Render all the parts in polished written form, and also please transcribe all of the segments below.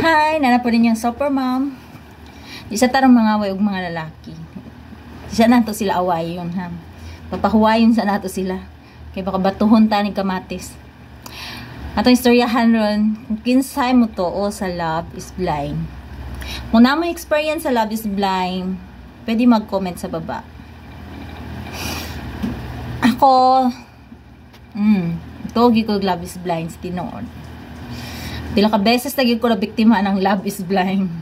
Hi, nana po din yung super mom. Di sa tarong mga away og mga lalaki. Di sa nato sila away yun ha. Papahuwayon sa nato sila. Kay baka batuhon ta ni kamatis. Atong istoryahan ron, kung kinsay mo to o sa Love is Blind. Kung na mo experience sa Love is Blind, pwede mag-comment sa baba. Ako, togi ko Love is Blind sa tinuod. Pila ka beses lagi ko na biktima ng Love is Blind.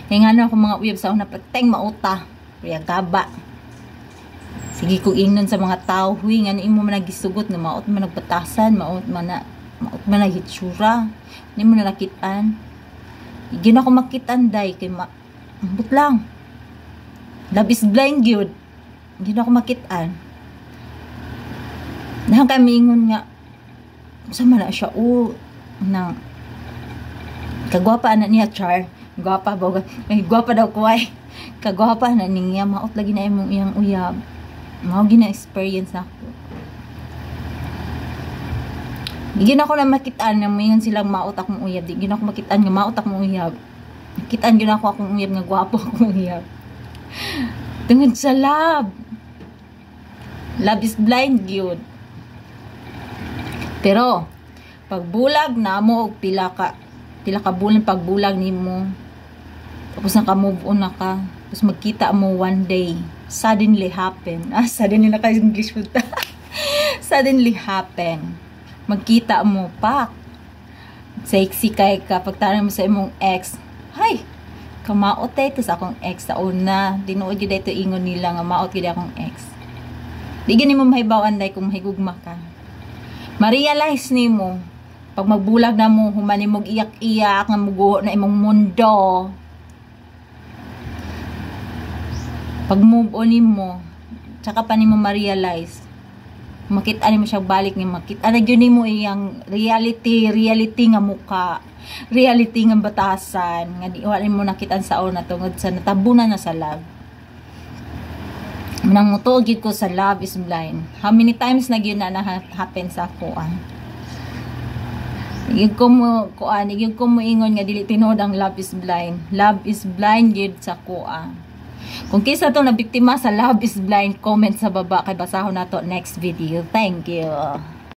Kaya nga na ako mga uyab sa una pateng mauta. Kaya gaba. Sige ko ingnon sa mga tao. Huy, nga imo man nagisugot nga maot man nagbatasan, maot man naghitsura. Hindi mo na nakitaan. Igin ako makitaan day kay ambot lang. Love is Blind gyud. Igin ako makitaan. Nang kami ingon nga sama na siya nang kagwapa na niya Char. Gwapa ba? Gwapa daw ko ay. Kagwapa na niya. Maot lagi na imong iyang uyab. Mao gina-experience ako. Digin ako na makitaan na mayon silang maot akong uyab. Digin ako makitaan nga maot akong uyab. Makitaan gina ako akong uyab nga gwapo akong uyab. Tungod sa love. Love is blind gyud. Pero pagbulag na mo og pila ka bulan pagbulag nimo. Tapos naka-move on na ka. Tapos magkita mo one day. Suddenly happen. Suddenly na kayo English po ta. Suddenly happen. Magkita mo pa. Sexy kay ka. Pagtaran mo sa imong ex. Hay! Kamaot eh. Tapos akong ex sa una. Tinuod yun dito ingon nila nga maot yun akong ex. Di gani mo mahibawan day kung mahigugma ka. Ma-realize ni mo. Pag magbulag na mo, humani mong iyak-iyak nga muguho na imong mundo. Pag move on mo, tsaka pa ni mo ma-realize, makita ni mo siya balik ni makita na yun mo iyang reality nga muka, reality nga batasan, nga di wala mo nakitaan sa una tungod sa natabunan na sa love. Nang mutugid ko sa Love is Blind. How many times na yun na happen sa ako Yung ko mo ingon nga dili tinod ang Love is Blind. Love is blind gid sa kuha. Kung kisa to na biktima sa Love is Blind, comment sa baba kay basahon nato next video. Thank you.